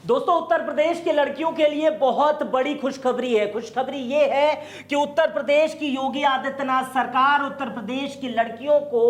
दोस्तों, उत्तर प्रदेश की लड़कियों के लिए बहुत बड़ी खुशखबरी है। खुशखबरी यह है कि उत्तर प्रदेश की योगी आदित्यनाथ सरकार उत्तर प्रदेश की लड़कियों को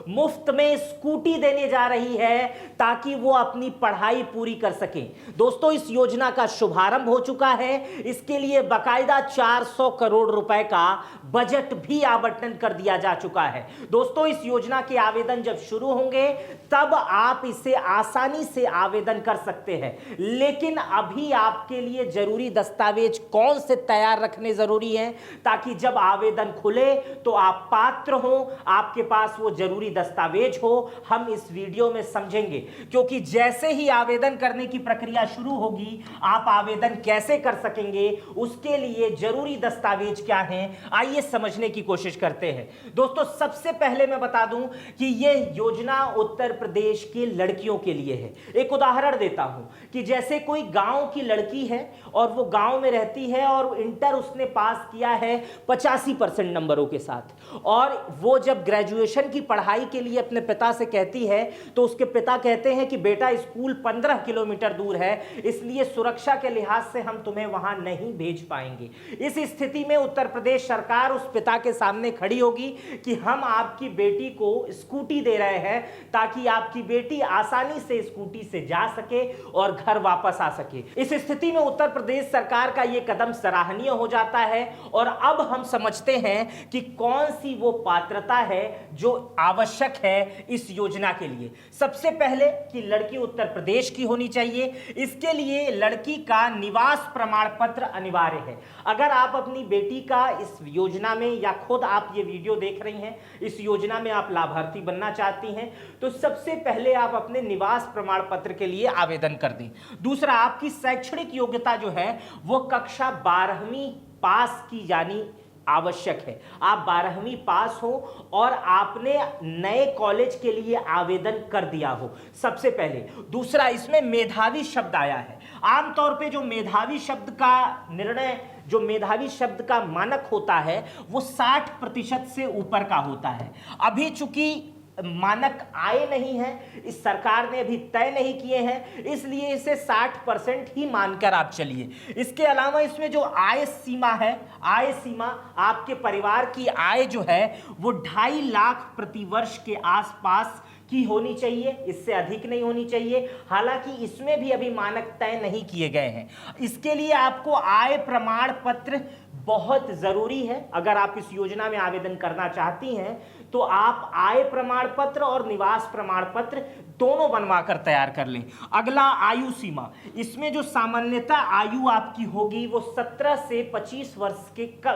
मुफ्त में स्कूटी देने जा रही है ताकि वो अपनी पढ़ाई पूरी कर सकें। दोस्तों, इस योजना का शुभारंभ हो चुका है। इसके लिए बाकायदा 400 करोड़ रुपए का बजट भी आवंटन कर दिया जा चुका है। दोस्तों, इस योजना के आवेदन जब शुरू होंगे तब आप इसे आसानी से आवेदन कर सकते हैं, लेकिन अभी आपके लिए जरूरी दस्तावेज कौन से तैयार रखने जरूरी हैं ताकि जब आवेदन खुले तो आप पात्र हो, आपके पास वो जरूरी दस्तावेज हो, हम इस वीडियो में समझेंगे। क्योंकि जैसे ही आवेदन करने की प्रक्रिया शुरू होगी, आप आवेदन कैसे कर सकेंगे, उसके लिए जरूरी दस्तावेज क्या हैं, आइए समझने की कोशिश करते हैं। दोस्तों, सबसे पहले मैं बता दूं कि यह योजना उत्तर प्रदेश की लड़कियों के लिए है। एक उदाहरण देता हूं कि जैसे कोई गांव की लड़की है और वो गांव में रहती है और इंटर उसने पास किया है 85% नंबरों के साथ, और वो जब ग्रेजुएशन की पढ़ाई के लिए अपने पिता से कहती है तो उसके पिता कहते हैं कि बेटा, स्कूल 15 किलोमीटर दूर है, इसलिए सुरक्षा के लिहाज से हम तुम्हें वहां नहीं भेज पाएंगे। इस स्थिति में उत्तर प्रदेश सरकार उस पिता के सामने खड़ी होगी कि हम आपकी बेटी को स्कूटी दे रहे हैं ताकि आपकी बेटी आसानी से स्कूटी से जा सके और घर वापस आ सके। इस स्थिति में उत्तर प्रदेश सरकार का यह कदम सराहनीय हो जाता है। और अब हम समझते हैं कि कौन सी वो पात्रता है जो आवश्यक है इस योजना के लिए। सबसे पहले कि लड़की उत्तर प्रदेश की होनी चाहिए। इसके लिए लड़की का निवास प्रमाण पत्र अनिवार्य है। अगर आप अपनी बेटी का इस योजना में, या खुद आप ये वीडियो देख रही हैं, इस योजना में आप लाभार्थी बनना चाहती हैं, तो सबसे पहले आप अपने निवास प्रमाण पत्र के लिए आवेदन कर दें। दूसरा, आपकी शैक्षणिक योग्यता जो है वो कक्षा 12वीं पास की जानी आवश्यक है। आप 12वीं पास हो और आपने नए कॉलेज के लिए आवेदन कर दिया हो, सबसे पहले। दूसरा, इसमें मेधावी शब्द आया है। आमतौर पे जो मेधावी शब्द का निर्णय, जो मेधावी शब्द का मानक होता है वो 60% से ऊपर का होता है। अभी चूंकि मानक आए नहीं हैं, इस सरकार ने अभी तय नहीं किए हैं, इसलिए इसे 60% ही मानकर आप चलिए। इसके अलावा इसमें जो आय सीमा है, आय सीमा आपके परिवार की आय जो है वो 2.5 लाख प्रति वर्ष के आसपास की होनी चाहिए, इससे अधिक नहीं होनी चाहिए। हालांकि इसमें भी अभी मानक तय नहीं किए गए हैं। इसके लिए आपको आय प्रमाण पत्र बहुत जरूरी है। अगर आप इस योजना में आवेदन करना चाहती हैं तो आप आय प्रमाण पत्र और निवास प्रमाण पत्र दोनों बनवाकर तैयार कर लें। अगला, आयु सीमा। इसमें जो सामान्यतः आयु आपकी होगी वो 17 से 25 वर्ष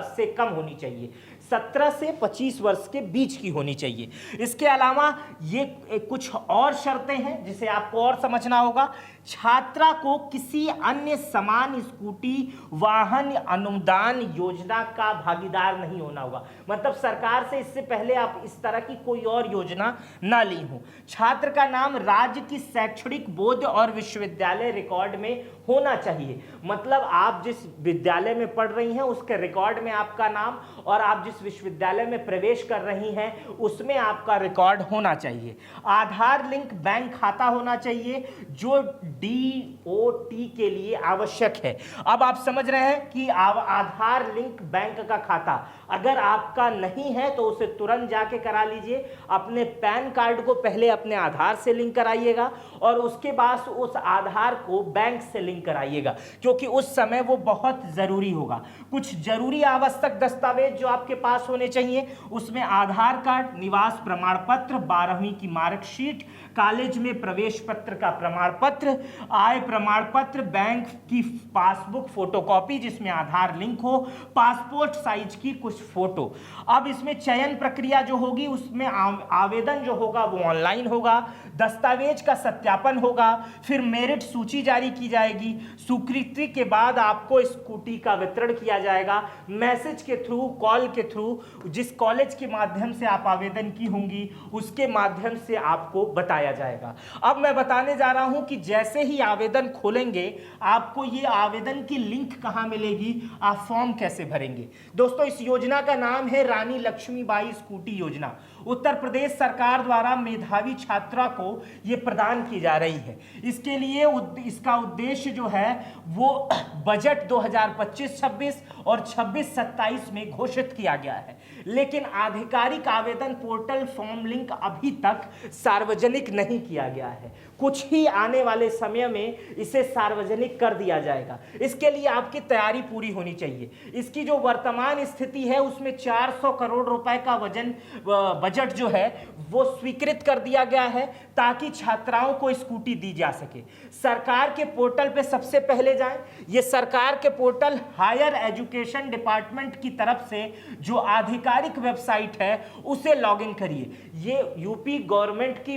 से कम होनी चाहिए, 17 से 25 वर्ष के बीच की होनी चाहिए। इसके अलावा ये कुछ और शर्तें हैं जिसे आपको और समझना होगा। छात्रा को किसी अन्य समान स्कूटी वाहन अनुदान योजना का भागीदार नहीं होना होगा। मतलब सरकार से इससे पहले आप इस तरह की कोई और योजना ना ली हो। छात्र का नाम राज्य की शैक्षणिक बोर्ड और विश्वविद्यालय रिकॉर्ड में होना चाहिए। मतलब आप जिस विद्यालय में पढ़ रही हैं उसके रिकॉर्ड में आपका नाम, और आप जिस विश्वविद्यालय में प्रवेश कर रही हैं उसमें आपका रिकॉर्ड होना चाहिए। आधार लिंक बैंक खाता होना चाहिए जो DOT के लिए आवश्यक है। अब आप समझ रहे हैं कि आधार लिंक बैंक का खाता अगर आपका नहीं है तो उसे तुरंत जाके करा लीजिए। अपने पैन कार्ड को पहले अपने आधार से लिंक कराइएगा और उसके बाद उस आधार को बैंक से लिंक कराइएगा, क्योंकि उस समय वो बहुत जरूरी होगा। कुछ जरूरी आवश्यक दस्तावेज जो आपके पास होने चाहिए, उसमें आधार कार्ड, निवास प्रमाण पत्र, 12वीं की मार्कशीट, कॉलेज में प्रवेश पत्र का प्रमाण पत्र, आय प्रमाण पत्र, बैंक की पासबुक फोटोकॉपी जिसमें आधार लिंक हो, पासपोर्ट साइज की कुछ फोटो। अब इसमें चयन प्रक्रिया जो होगी उसमें आवेदन जो होगा वो ऑनलाइन होगा, दस्तावेज का सत्यापन होगा, फिर मेरिट सूची जारी की जाएगी। स्वीकृति के बाद आपको स्कूटी का वितरण किया जाएगा, मैसेज के थ्रू, कॉल के थ्रू थ्रू, जिस कॉलेज के माध्यम से आप आवेदन की होंगी उसके माध्यम से आपको बताया जाएगा। अब मैं बताने जा रहा हूं कि जैसे ही आवेदन खोलेंगे आपको ये आवेदन की लिंक कहां मिलेगी, आप फॉर्म कैसे भरेंगे। दोस्तों, इस योजना का नाम है रानी लक्ष्मीबाई स्कूटी योजना। उत्तर प्रदेश सरकार द्वारा मेधावी छात्रा को यह प्रदान की जा रही है। इसके लिए इसका उद्देश्य जो है वो बजट 2025-26 और 26-27 में घोषित किया गया है, लेकिन आधिकारिक आवेदन पोर्टल फॉर्म लिंक अभी तक सार्वजनिक नहीं किया गया है। कुछ ही आने वाले समय में इसे सार्वजनिक कर दिया जाएगा। इसके लिए आपकी तैयारी पूरी होनी चाहिए। इसकी जो वर्तमान स्थिति है उसमें 400 करोड़ रुपए का बजट जो है वो स्वीकृत कर दिया गया है ताकि छात्राओं को स्कूटी दी जा सके। सरकार के पोर्टल पे सबसे पहले जाएं। ये सरकार के पोर्टल हायर एजुकेशन डिपार्टमेंट की तरफ से जो आधिकारिक वेबसाइट है उसे लॉगिन करिए। ये यूपी गवर्नमेंट की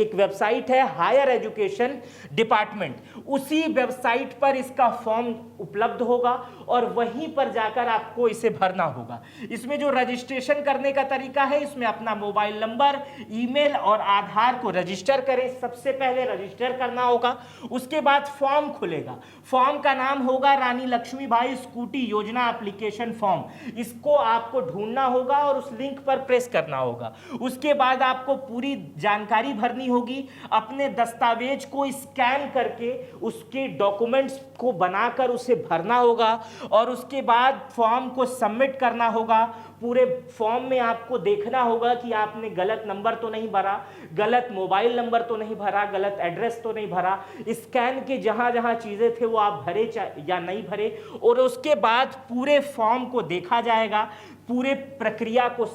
एक वेबसाइट है हायर एजुकेशन डिपार्टमेंट, उसी वेबसाइट पर इसका फॉर्म उपलब्ध होगा और वहीं पर जाकर आपको इसे भरना होगा। इसमें जो रजिस्ट्रेशन करने का तरीका है, इसमें अपना मोबाइल नंबर, ईमेल और आधार को रजिस्टर करें। सबसे पहले रजिस्टर करना होगा, उसके बाद फॉर्म खुलेगा। फॉर्म का नाम होगा रानी लक्ष्मीबाई स्कूटी योजना एप्लीकेशन फॉर्म। इसको आपको ढूंढना होगा और उस लिंक पर प्रेस करना होगा। उसके बाद आपको पूरी जानकारी भरनी होगी। अपने दस्तावेज को स्कैन करके उसके डॉक्यूमेंट्स को बनाकर उसे भरना होगा और उसके बाद फॉर्म को सबमिट करना होगा। पूरे फॉर्म में आपको देखना होगा कि आपने गलत नंबर तो नहीं भरा, गलत मोबाइल नंबर तो नहीं भरा, गलत एड्रेस तो नहीं भरा। स्कैन के जहां जहां चीजें थे वो आप भरे या नहीं भरे, और उसके बाद पूरे फॉर्म को देखा जाएगा। पूरे प्रक्रिया को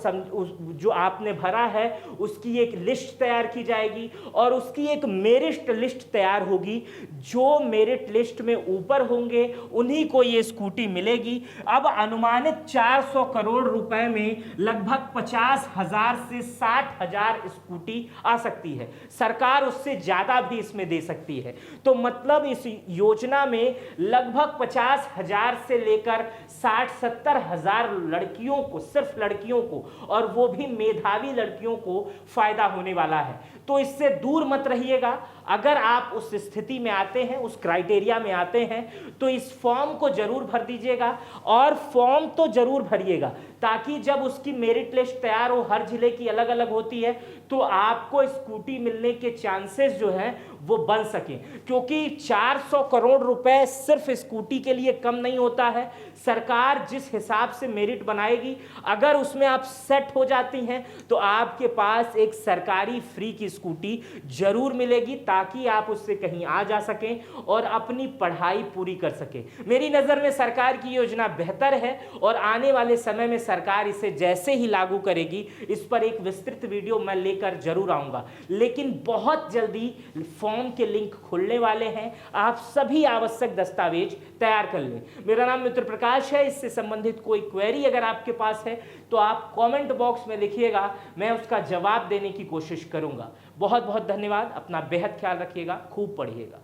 जो आपने भरा है उसकी एक लिस्ट तैयार की जाएगी और उसकी एक मेरिट लिस्ट तैयार होगी। जो मेरिट लिस्ट में ऊपर होंगे उन्हीं को ये स्कूटी मिलेगी। अब अनुमानित 400 करोड़ रुपए में लगभग 50,000 से 60,000 स्कूटी आ सकती है। सरकार उससे ज्यादा भी इसमें दे सकती है। तो मतलब इस योजना में लगभग 50,000 से लेकर 60-70,000 लड़कियों को, सिर्फ लड़कियों को, और वो भी मेधावी लड़कियों को फायदा होने वाला है। तो इससे दूर मत रहिएगा। अगर आप उस स्थिति में आते हैं, उस क्राइटेरिया में आते हैं, तो इस फॉर्म को जरूर भर दीजिएगा और फॉर्म तो जरूर भरिएगा ताकि जब उसकी मेरिट लिस्ट तैयार हो, हर जिले की अलग अलग होती है, तो आपको स्कूटी मिलने के चांसेस जो हैं वो बन सके। क्योंकि 400 करोड़ रुपए सिर्फ स्कूटी के लिए कम नहीं होता है। सरकार जिस हिसाब से मेरिट बनाएगी, अगर उसमें आप सेट हो जाती हैं तो आपके पास एक सरकारी फ्री की स्कूटी जरूर मिलेगी ताकि आप उससे कहीं आ जा सकें और अपनी पढ़ाई पूरी कर सकें। मेरी नज़र में सरकार की योजना बेहतर है और आने वाले समय में सरकार इसे जैसे ही लागू करेगी, इस पर एक विस्तृत वीडियो मैं लेकर जरूर आऊंगा। लेकिन बहुत जल्दी फॉर्म के लिंक खुलने वाले हैं। आप सभी आवश्यक दस्तावेज तैयार कर लें। मेरा नाम मित्र प्रकाश है। इससे संबंधित कोई क्वेरी अगर आपके पास है तो आप कमेंट बॉक्स में लिखिएगा, मैं उसका जवाब देने की कोशिश करूंगा। बहुत बहुत धन्यवाद। अपना बेहद ख्याल रखिएगा, खूब पढ़िएगा।